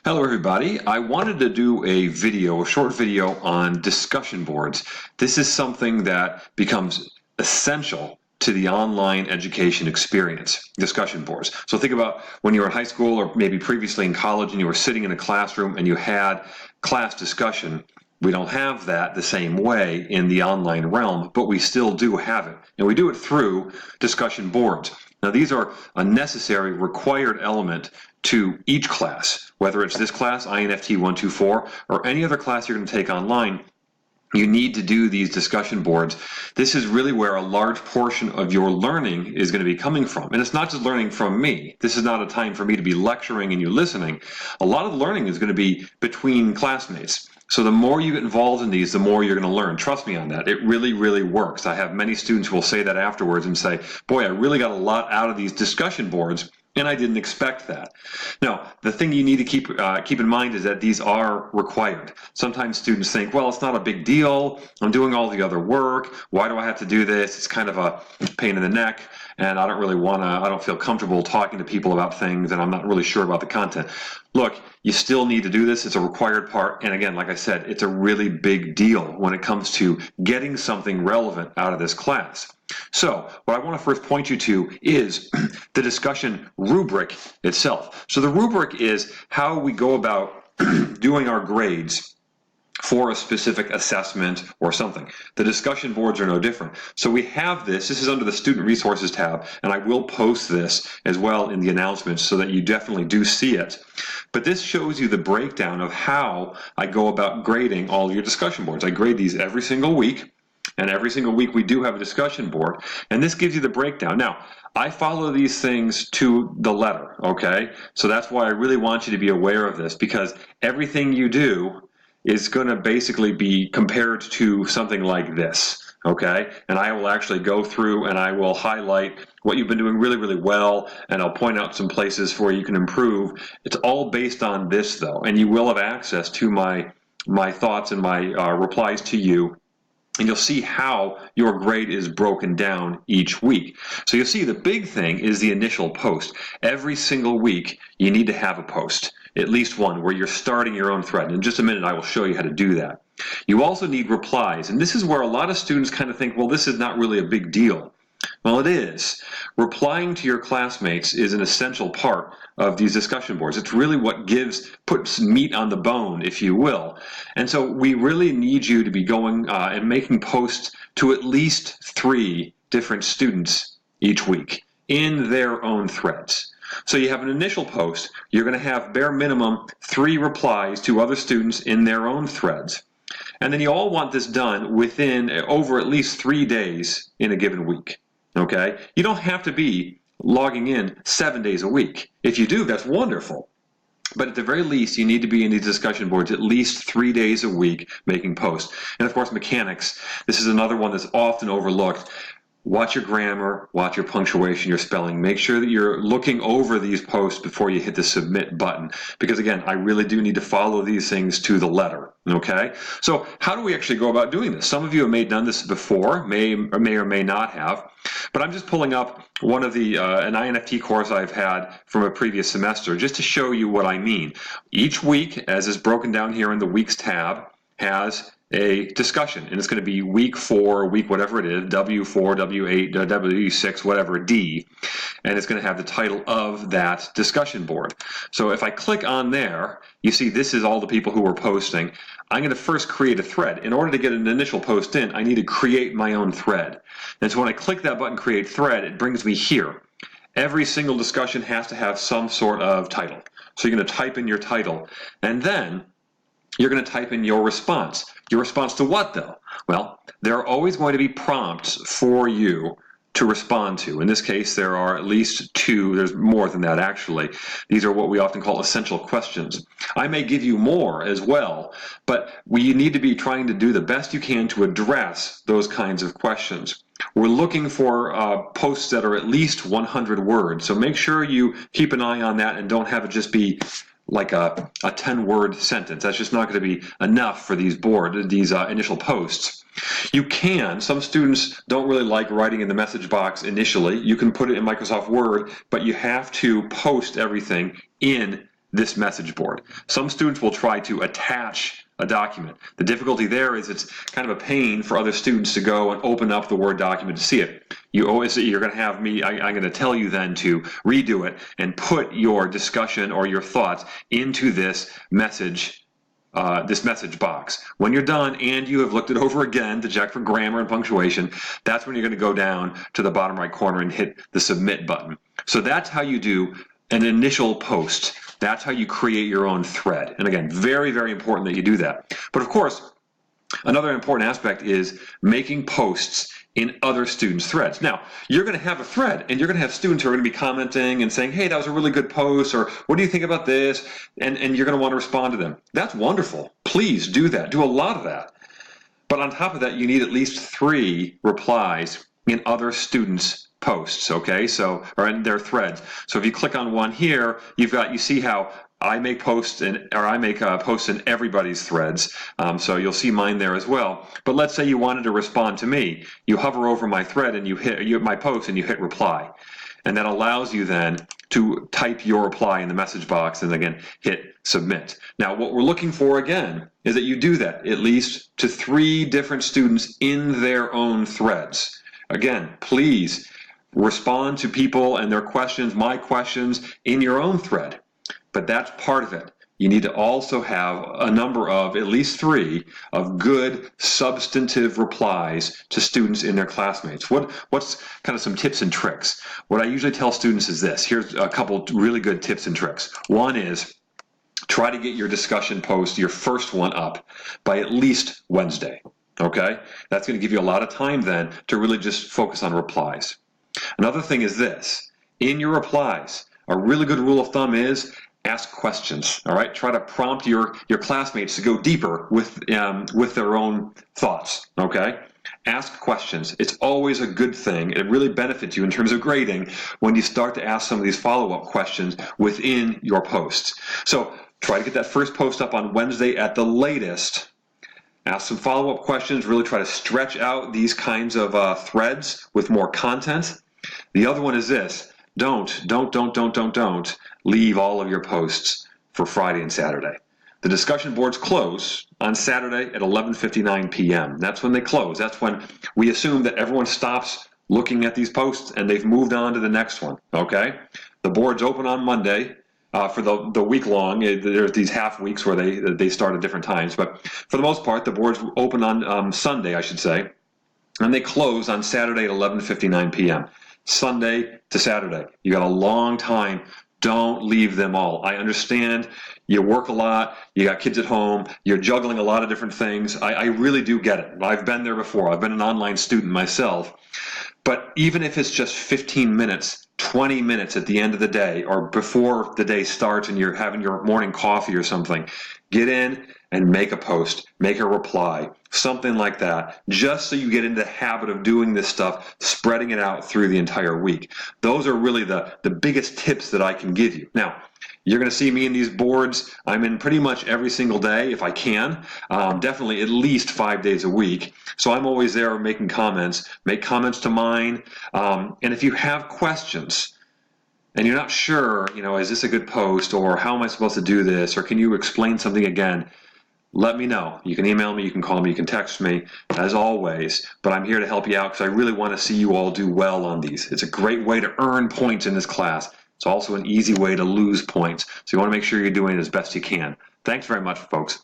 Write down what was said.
Hello everybody. I wanted to do a short video on discussion boards. This is something that becomes essential to the online education experience, discussion boards. So think about when you were in high school or maybe previously in college and you were sitting in a classroom and you had class discussion. We don't have that the same way in the online realm, but we still do have it. And we do it through discussion boards. Now these are a necessary, required element to each class, whether it's this class, INFT 124, or any other class you're going to take online. You need to do these discussion boards. This is really where a large portion of your learning is going to be coming from. And it's not just learning from me. This is not a time for me to be lecturing and you listening. A lot of the learning is going to be between classmates. So the more you get involved in these, the more you're going to learn. Trust me on that. It really, really works. I have many students who will say that afterwards and say, boy, I really got a lot out of these discussion boards. And I didn't expect that. Now, the thing you need to keep in mind is that these are required. Sometimes students think, well, it's not a big deal. I'm doing all the other work. Why do I have to do this? It's kind of a pain in the neck, and I don't feel comfortable talking to people about things, and I'm not really sure about the content. Look, you still need to do this. It's a required part. And again, like I said, it's a really big deal when it comes to getting something relevant out of this class. So what I want to first point you to is the discussion rubric itself. So the rubric is how we go about doing our grades for a specific assessment or something. The discussion boards are no different. So we have this is under the Student Resources tab, and I will post this as well in the announcements so that you definitely do see it. But this shows you the breakdown of how I go about grading all your discussion boards. I grade these every single week. And every single week we do have a discussion board, and this gives you the breakdown. Now, I follow these things to the letter, okay? So that's why I really want you to be aware of this, because everything you do is going to basically be compared to something like this, okay? And I will actually go through and I will highlight what you've been doing really, really well, and I'll point out some places where you can improve. It's all based on this, though, and you will have access to my thoughts and my replies to you. And you'll see how your grade is broken down each week. So you'll see the big thing is the initial post. Every single week you need to have a post, at least one, where you're starting your own thread. In just a minute I will show you how to do that. You also need replies, and this is where a lot of students kind of think, well, this is not really a big deal. Well, it is. Replying to your classmates is an essential part of these discussion boards. It's really what puts meat on the bone, if you will. And so we really need you to be going and making posts to at least 3 different students each week in their own threads. So you have an initial post. You're going to have bare minimum 3 replies to other students in their own threads. And then you all want this done within over at least 3 days in a given week. Okay? You don't have to be logging in 7 days a week. If you do, that's wonderful. But at the very least, you need to be in these discussion boards at least 3 days a week making posts. And of course, mechanics. This is another one that's often overlooked. Watch your grammar, watch your punctuation, your spelling. Make sure that you're looking over these posts before you hit the submit button. Because again, I really do need to follow these things to the letter. Okay? So how do we actually go about doing this? Some of you may have done this before, may or may not have. But I'm just pulling up one of an INFT course I've had from a previous semester just to show you what I mean. Each week, as is broken down here in the weeks tab, has a discussion, and it's going to be week 4, week whatever it is, W4, W8, W6, whatever, D, and it's going to have the title of that discussion board. So if I click on there, you see this is all the people who are posting. I'm going to first create a thread. In order to get an initial post in, I need to create my own thread. And so when I click that button, Create Thread, it brings me here. Every single discussion has to have some sort of title. So you're going to type in your title, and then you're going to type in your response. Your response to what, though? Well, there are always going to be prompts for you to respond to. In this case, there are at least 2. There's more than that, actually. These are what we often call essential questions. I may give you more as well, but we need to be trying to do the best you can to address those kinds of questions. We're looking for posts that are at least 100 words, so make sure you keep an eye on that and don't have it just be like a 10-word sentence. That's just not going to be enough for these initial posts. You can, some students don't really like writing in the message box initially. You can put it in Microsoft Word, but you have to post everything in this message board. Some students will try to attach a document. The difficulty there is it's kind of a pain for other students to go and open up the Word document to see it. You're going to have me, I'm going to tell you then to redo it and put your discussion or your thoughts into this message box. When you're done and you have looked it over again to check for grammar and punctuation, that's when you're going to go down to the bottom right corner and hit the submit button. So that's how you do an initial post. That's how you create your own thread. And again, very, very important that you do that. But of course, another important aspect is making posts in other students' threads. Now, you're going to have a thread, and you're going to have students who are going to be commenting and saying, hey, that was a really good post, or what do you think about this? And you're going to want to respond to them. That's wonderful. Please do that. Do a lot of that. But on top of that, you need at least 3 replies in other students' posts, okay? So, or in their threads. So if you click on one here, you see how I make posts posts in everybody's threads, so you'll see mine there as well. But let's say you wanted to respond to me. You hover over my thread and you hit my post and you hit reply. And that allows you then to type your reply in the message box and again hit submit. Now what we're looking for again is that you do that at least to 3 different students in their own threads. Again, please respond to people and their questions, my questions, in your own thread. But that's part of it. You need to also have a number of, at least 3, of good substantive replies to students in their classmates. What's kind of some tips and tricks? What I usually tell students is this. Here's a couple really good tips and tricks. One is try to get your discussion post, your first one, up by at least Wednesday. Okay? That's going to give you a lot of time then to really just focus on replies. Another thing is this. In your replies, a really good rule of thumb is ask questions. All right, try to prompt your classmates to go deeper with their own thoughts. Okay, ask questions. It's always a good thing. It really benefits you in terms of grading when you start to ask some of these follow-up questions within your posts. So try to get that first post up on Wednesday at the latest. Ask some follow-up questions. Really try to stretch out these kinds of threads with more content. The other one is this. Don't leave all of your posts for Friday and Saturday. The discussion boards close on Saturday at 11:59 p.m. That's when they close. That's when we assume that everyone stops looking at these posts and they've moved on to the next one, okay? The boards open on Monday for the week long. There's these half weeks where they start at different times, but for the most part, the boards open on Sunday, I should say, and they close on Saturday at 11:59 p.m. Sunday to Saturday. You got a long time. Don't leave them all. I understand you work a lot, you got kids at home, you're juggling a lot of different things. I really do get it. I've been there before. I've been an online student myself. But even if it's just 15 minutes, 20 minutes at the end of the day or before the day starts and you're having your morning coffee or something, get in and make a post, make a reply, something like that, just so you get into the habit of doing this stuff, spreading it out through the entire week. Those are really the biggest tips that I can give you. Now, you're going to see me in these boards. I'm in pretty much every single day if I can, definitely at least 5 days a week. So I'm always there making comments. Make comments to mine. And if you have questions, and you're not sure, is this a good post, or how am I supposed to do this, or can you explain something again, let me know. You can email me, you can call me, you can text me, as always. But I'm here to help you out because I really want to see you all do well on these. It's a great way to earn points in this class. It's also an easy way to lose points. So you want to make sure you're doing it as best you can. Thanks very much, folks.